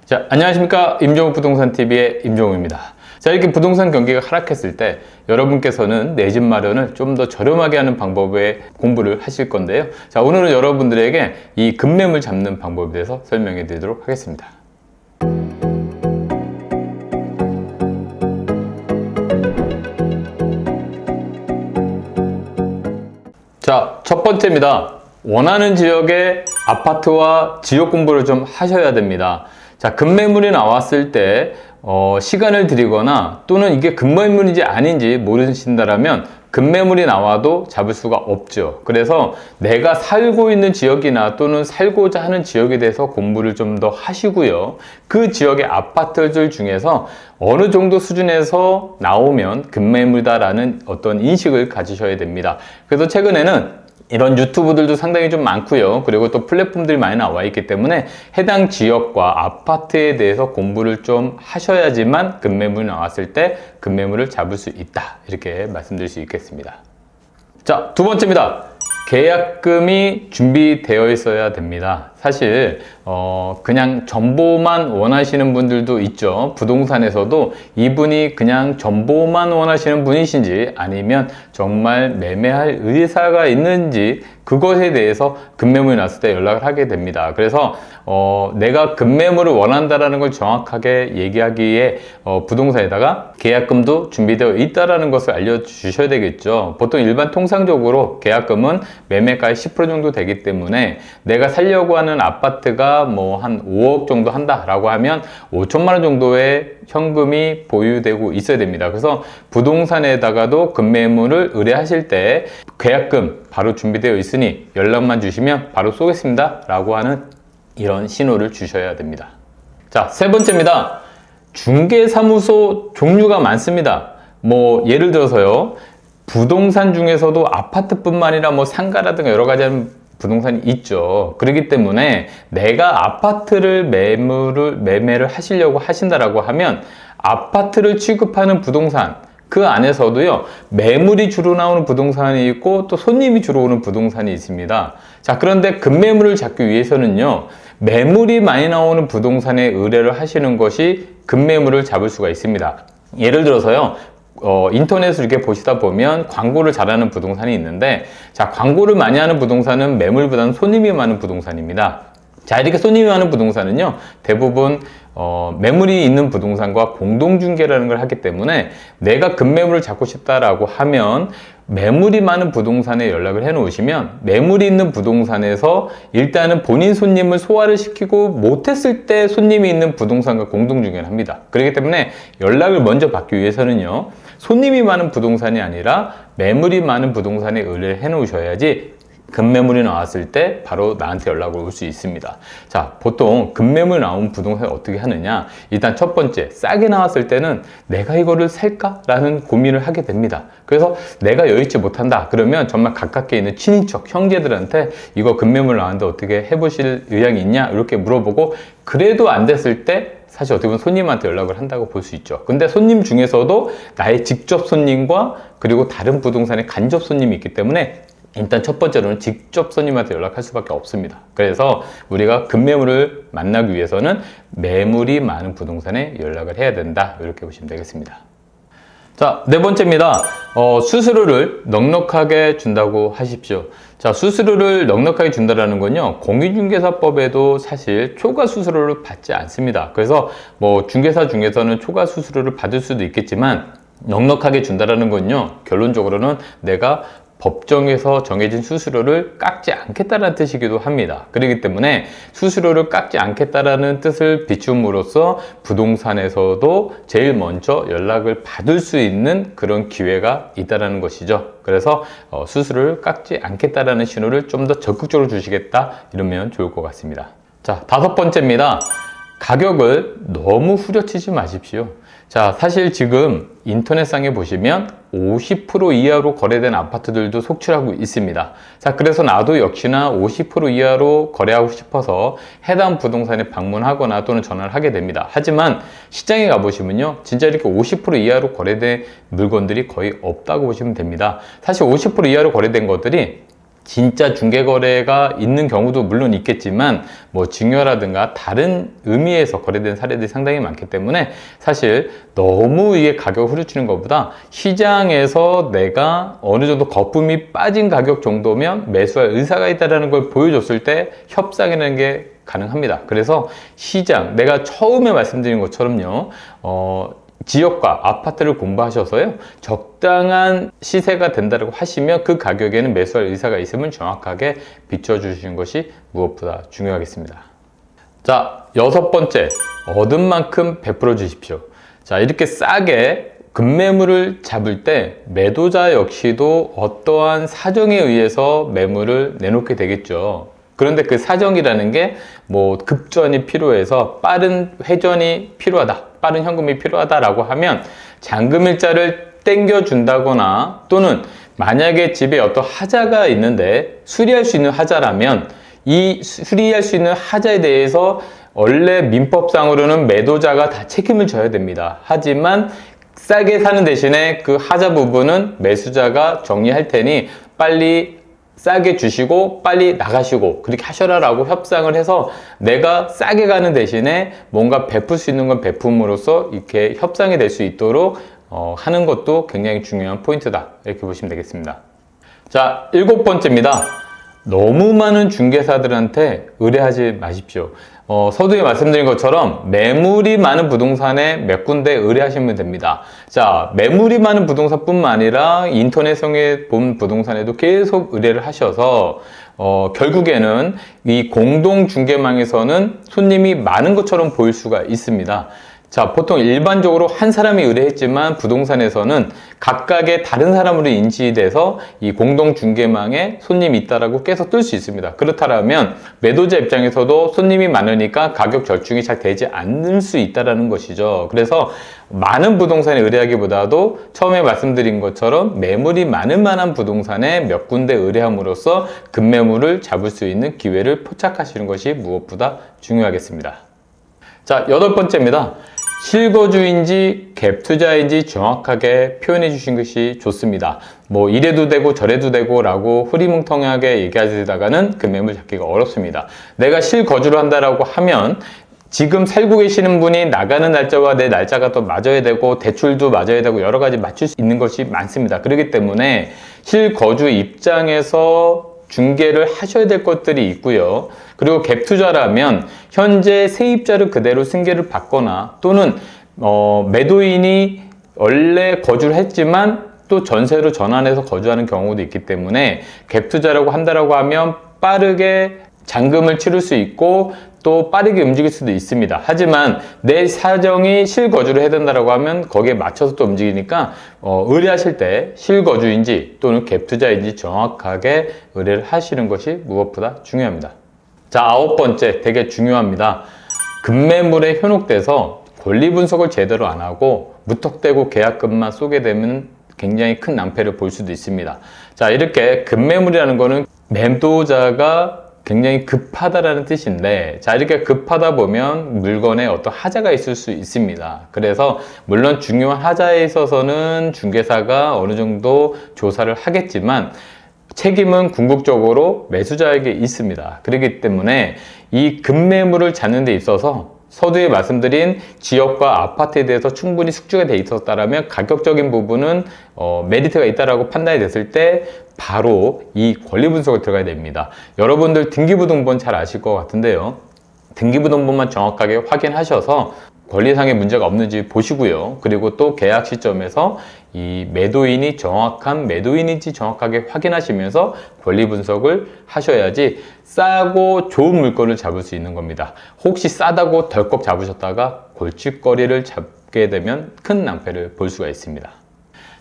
자, 안녕하십니까. 임종욱 부동산TV의 임종욱입니다. 자, 이렇게 부동산 경기가 하락했을 때 여러분께서는 내 집 마련을 좀 더 저렴하게 하는 방법에 공부를 하실 건데요. 자, 오늘은 여러분들에게 이 급매물 잡는 방법에 대해서 설명해 드리도록 하겠습니다. 자, 첫 번째입니다. 원하는 지역의 아파트와 지역 공부를 좀 하셔야 됩니다. 자, 급매물이 나왔을 때 시간을 들이거나 또는 이게 급매물인지 아닌지 모르신다라면 급매물이 나와도 잡을 수가 없죠. 그래서 내가 살고 있는 지역이나 또는 살고자 하는 지역에 대해서 공부를 좀 더 하시고요. 그 지역의 아파트들 중에서 어느 정도 수준에서 나오면 급매물이다라는 어떤 인식을 가지셔야 됩니다. 그래서 최근에는 이런 유튜브들도 상당히 좀 많고요. 그리고 또 플랫폼들이 많이 나와 있기 때문에 해당 지역과 아파트에 대해서 공부를 좀 하셔야지만 급매물이 나왔을 때 급매물을 잡을 수 있다. 이렇게 말씀드릴 수 있겠습니다. 자, 두 번째입니다. 계약금이 준비되어 있어야 됩니다. 사실 그냥 전보만 원하시는 분들도 있죠. 부동산에서도 이분이 그냥 전보만 원하시는 분이신지 아니면 정말 매매할 의사가 있는지 그것에 대해서 급매물이 났을 때 연락을 하게 됩니다. 그래서 내가 급매물을 원한다라는 걸 정확하게 얘기하기에 부동산에다가 계약금도 준비되어 있다라는 것을 알려주셔야 되겠죠. 보통 일반 통상적으로 계약금은 매매가의 10% 정도 되기 때문에 내가 살려고 하는 아파트가 뭐 한 5억 정도 한다라고 하면 5천만 원 정도의 현금이 보유되고 있어야 됩니다. 그래서 부동산에다가도 급매물을 의뢰하실 때 계약금 바로 준비되어 있으니 연락만 주시면 바로 쏘겠습니다 라고 하는 이런 신호를 주셔야 됩니다. 자, 세 번째입니다. 중개사무소 종류가 많습니다. 뭐 예를 들어서요, 부동산 중에서도 아파트뿐만 아니라 뭐 상가라든가 여러 가지 부동산이 있죠. 그렇기 때문에 내가 아파트를 매매를 하시려고 하신다라고 하면 아파트를 취급하는 부동산 그 안에서도요, 매물이 주로 나오는 부동산이 있고 또 손님이 주로 오는 부동산이 있습니다. 자, 그런데 급매물을 잡기 위해서는요, 매물이 많이 나오는 부동산에 의뢰를 하시는 것이 급매물을 잡을 수가 있습니다. 예를 들어서요, 인터넷을 이렇게 보시다 보면 광고를 잘하는 부동산이 있는데, 자, 광고를 많이 하는 부동산은 매물보다는 손님이 많은 부동산입니다. 자, 이렇게 손님이 많은 부동산은요, 대부분 매물이 있는 부동산과 공동중개라는 걸 하기 때문에 내가 급매물을 잡고 싶다라고 하면 매물이 많은 부동산에 연락을 해 놓으시면 매물이 있는 부동산에서 일단은 본인 손님을 소화를 시키고 못했을 때 손님이 있는 부동산과 공동중개를 합니다. 그렇기 때문에 연락을 먼저 받기 위해서는요, 손님이 많은 부동산이 아니라 매물이 많은 부동산에 의뢰를 해 놓으셔야지 급매물이 나왔을 때 바로 나한테 연락을 올 수 있습니다. 자, 보통 급매물 나온 부동산을 어떻게 하느냐, 일단 첫 번째, 싸게 나왔을 때는 내가 이거를 살까? 라는 고민을 하게 됩니다. 그래서 내가 여의치 못한다 그러면 정말 가깝게 있는 친인척, 형제들한테 이거 급매물 나왔는데 어떻게 해보실 의향이 있냐 이렇게 물어보고, 그래도 안 됐을 때 사실 어떻게 보면 손님한테 연락을 한다고 볼 수 있죠. 근데 손님 중에서도 나의 직접 손님과 그리고 다른 부동산의 간접 손님이 있기 때문에 일단 첫 번째로는 직접 손님한테 연락할 수밖에 없습니다. 그래서 우리가 급매물을 만나기 위해서는 매물이 많은 부동산에 연락을 해야 된다, 이렇게 보시면 되겠습니다. 자, 네 번째입니다. 수수료를 넉넉하게 준다고 하십시오. 자, 수수료를 넉넉하게 준다라는 건요, 공인중개사법에도 사실 초과 수수료를 받지 않습니다. 그래서 뭐 중개사 중에서는 초과 수수료를 받을 수도 있겠지만 넉넉하게 준다라는 건요, 결론적으로는 내가 법정에서 정해진 수수료를 깎지 않겠다는 뜻이기도 합니다. 그렇기 때문에 수수료를 깎지 않겠다라는 뜻을 비춤으로써 부동산에서도 제일 먼저 연락을 받을 수 있는 그런 기회가 있다는 것이죠. 그래서 수수료를 깎지 않겠다라는 신호를 좀 더 적극적으로 주시겠다 이러면 좋을 것 같습니다. 자, 다섯 번째입니다. 가격을 너무 후려치지 마십시오. 자, 사실 지금 인터넷상에 보시면 50% 이하로 거래된 아파트들도 속출하고 있습니다. 자, 그래서 나도 역시나 50% 이하로 거래하고 싶어서 해당 부동산에 방문하거나 또는 전화를 하게 됩니다. 하지만 시장에 가보시면요, 진짜 이렇게 50% 이하로 거래된 물건들이 거의 없다고 보시면 됩니다. 사실 50% 이하로 거래된 것들이 진짜 중개거래가 있는 경우도 물론 있겠지만 뭐 증여라든가 다른 의미에서 거래된 사례들이 상당히 많기 때문에 사실 너무 이게 가격을 후려치는 것보다 시장에서 내가 어느 정도 거품이 빠진 가격 정도면 매수할 의사가 있다는 걸 보여줬을 때 협상이라는 게 가능합니다. 그래서 시장, 내가 처음에 말씀드린 것처럼요, 지역과 아파트를 공부하셔서요, 적당한 시세가 된다고 하시면 그 가격에는 매수할 의사가 있으면 정확하게 비춰주시는 것이 무엇보다 중요하겠습니다. 자, 6번째, 얻은 만큼 베풀어 주십시오. 자, 이렇게 싸게 급매물을 잡을 때 매도자 역시도 어떠한 사정에 의해서 매물을 내놓게 되겠죠. 그런데 그 사정이라는 게 뭐 급전이 필요해서 빠른 회전이 필요하다, 빠른 현금이 필요하다라고 하면 잔금일자를 땡겨준다거나 또는 만약에 집에 어떤 하자가 있는데 수리할 수 있는 하자라면 이 수리할 수 있는 하자에 대해서 원래 민법상으로는 매도자가 다 책임을 져야 됩니다. 하지만 싸게 사는 대신에 그 하자 부분은 매수자가 정리할 테니 빨리 싸게 주시고 빨리 나가시고 그렇게 하셔라 라고 협상을 해서 내가 싸게 가는 대신에 뭔가 베풀 수 있는 건 베품으로써 이렇게 협상이 될 수 있도록 하는 것도 굉장히 중요한 포인트다, 이렇게 보시면 되겠습니다. 자, 7번째입니다. 너무 많은 중개사들한테 의뢰하지 마십시오. 서두에 말씀드린 것처럼 매물이 많은 부동산에 몇 군데 의뢰하시면 됩니다. 자, 매물이 많은 부동산뿐만 아니라 인터넷상에 본 부동산에도 계속 의뢰를 하셔서 결국에는 이 공동 중개망에서는 손님이 많은 것처럼 보일 수가 있습니다. 자, 보통 일반적으로 한 사람이 의뢰했지만 부동산에서는 각각의 다른 사람으로 인지돼서 이 공동 중개망에 손님이 있다라고 계속 뜰 수 있습니다. 그렇다면 매도자 입장에서도 손님이 많으니까 가격 절충이 잘 되지 않을 수 있다라는 것이죠. 그래서 많은 부동산에 의뢰하기보다도 처음에 말씀드린 것처럼 매물이 많을 만한 부동산에 몇 군데 의뢰함으로써 급매물을 잡을 수 있는 기회를 포착하시는 것이 무엇보다 중요하겠습니다. 자, 8번째입니다. 실거주인지 갭 투자인지 정확하게 표현해 주신 것이 좋습니다. 뭐 이래도 되고 저래도 되고 라고 흐리멍텅하게 얘기하시다가는 급매물 잡기가 어렵습니다. 내가 실거주를 한다라고 하면 지금 살고 계시는 분이 나가는 날짜와 내 날짜가 또 맞아야 되고 대출도 맞아야 되고 여러 가지 맞출 수 있는 것이 많습니다. 그렇기 때문에 실거주 입장에서 중개를 하셔야 될 것들이 있고요. 그리고 갭 투자라면 현재 세입자를 그대로 승계를 받거나 또는 매도인이 원래 거주를 했지만 또 전세로 전환해서 거주하는 경우도 있기 때문에 갭 투자라고 한다라고 하면 빠르게 잔금을 치를 수 있고 또 빠르게 움직일 수도 있습니다. 하지만 내 사정이 실거주를 해야 된다라고 하면 거기에 맞춰서 또 움직이니까 의뢰하실 때 실거주인지 또는 갭 투자인지 정확하게 의뢰를 하시는 것이 무엇보다 중요합니다. 자, 9번째, 되게 중요합니다. 급매물에 현혹돼서 권리 분석을 제대로 안 하고 무턱대고 계약금만 쏘게 되면 굉장히 큰 낭패를 볼 수도 있습니다. 자, 이렇게 급매물이라는 거는 매도자가 굉장히 급하다라는 뜻인데, 자, 이렇게 급하다 보면 물건에 어떤 하자가 있을 수 있습니다. 그래서 물론 중요한 하자에 있어서는 중개사가 어느 정도 조사를 하겠지만 책임은 궁극적으로 매수자에게 있습니다. 그렇기 때문에 이 급매물을 잡는 데 있어서 서두에 말씀드린 지역과 아파트에 대해서 충분히 숙지가 돼 있었다면 가격적인 부분은 메리트가 있다라고 판단이 됐을 때 바로 이 권리 분석을 들어가야 됩니다. 여러분들 등기부등본 잘 아실 것 같은데요. 등기부등본만 정확하게 확인하셔서 권리상의 문제가 없는지 보시고요. 그리고 또 계약 시점에서 이 매도인이 정확한 매도인인지 정확하게 확인하시면서 권리 분석을 하셔야지 싸고 좋은 물건을 잡을 수 있는 겁니다. 혹시 싸다고 덜컥 잡으셨다가 골칫거리를 잡게 되면 큰 낭패를 볼 수가 있습니다.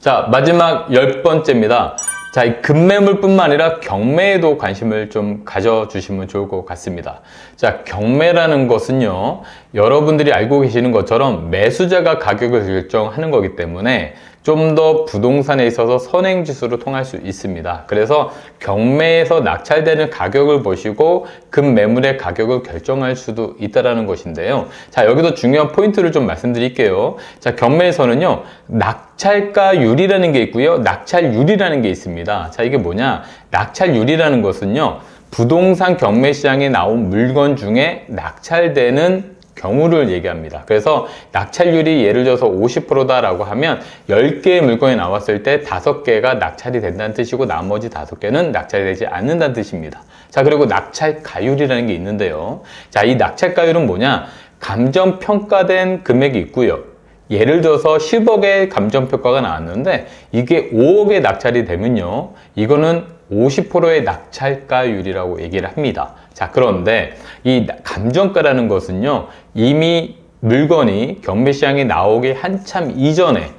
자, 마지막 10번째입니다. 자, 이 급매물뿐만 아니라 경매에도 관심을 좀 가져주시면 좋을 것 같습니다. 자, 경매라는 것은요, 여러분들이 알고 계시는 것처럼 매수자가 가격을 결정하는 거기 때문에 좀 더 부동산에 있어서 선행지수로 통할 수 있습니다. 그래서 경매에서 낙찰되는 가격을 보시고 급매물의 가격을 결정할 수도 있다는 것인데요. 자, 여기도 중요한 포인트를 좀 말씀드릴게요. 자, 경매에서는요, 낙찰가율이라는 게 있고요, 낙찰률이라는 게 있습니다. 자, 이게 뭐냐? 낙찰률이라는 것은요, 부동산 경매 시장에 나온 물건 중에 낙찰되는 경우를 얘기합니다. 그래서 낙찰률이 예를 들어서 50%다라고 하면 10개의 물건이 나왔을 때 5개가 낙찰이 된다는 뜻이고 나머지 5개는 낙찰이 되지 않는다는 뜻입니다. 자, 그리고 낙찰가율이라는 게 있는데요. 자, 이 낙찰가율은 뭐냐? 감정평가된 금액이 있고요. 예를 들어서 10억의 감정평가가 나왔는데 이게 5억에 낙찰이 되면요, 이거는 50%의 낙찰가율이라고 얘기를 합니다. 자, 그런데 이 감정가라는 것은요, 이미 물건이 경매시장에 나오기 한참 이전에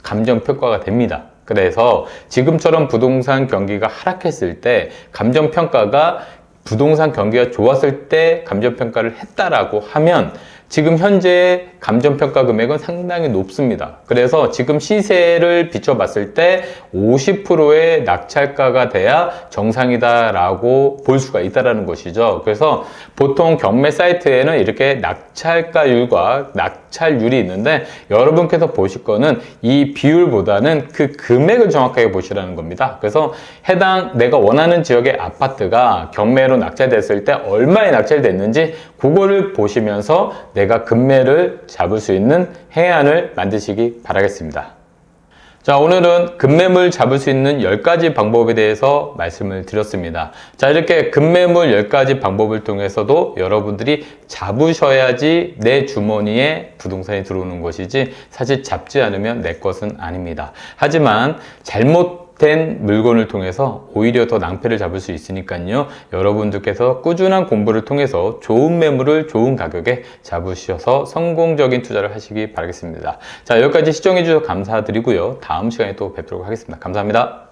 감정평가가 됩니다. 그래서 지금처럼 부동산 경기가 하락했을 때 감정평가가 부동산 경기가 좋았을 때 감정평가를 했다라고 하면 지금 현재 감정평가 금액은 상당히 높습니다. 그래서 지금 시세를 비춰봤을 때 50%의 낙찰가가 돼야 정상이다라고 볼 수가 있다는 것이죠. 그래서 보통 경매 사이트에는 이렇게 낙찰가율과 낙찰률이 있는데 여러분께서 보실 거는 이 비율보다는 그 금액을 정확하게 보시라는 겁니다. 그래서 해당 내가 원하는 지역의 아파트가 경매로 낙찰됐을 때 얼마에 낙찰됐는지 그거를 보시면서 내가 급매를 잡을 수 있는 해안을 만드시기 바라겠습니다. 자, 오늘은 급매물 잡을 수 있는 10가지 방법에 대해서 말씀을 드렸습니다. 자, 이렇게 급매물 10가지 방법을 통해서도 여러분들이 잡으셔야지 내 주머니에 부동산이 들어오는 것이지 사실 잡지 않으면 내 것은 아닙니다. 하지만 잘못된 물건을 통해서 오히려 더 낭패를 잡을 수 있으니까요. 여러분들께서 꾸준한 공부를 통해서 좋은 매물을 좋은 가격에 잡으셔서 성공적인 투자를 하시기 바라겠습니다. 자, 여기까지 시청해 주셔서 감사드리고요. 다음 시간에 또 뵙도록 하겠습니다. 감사합니다.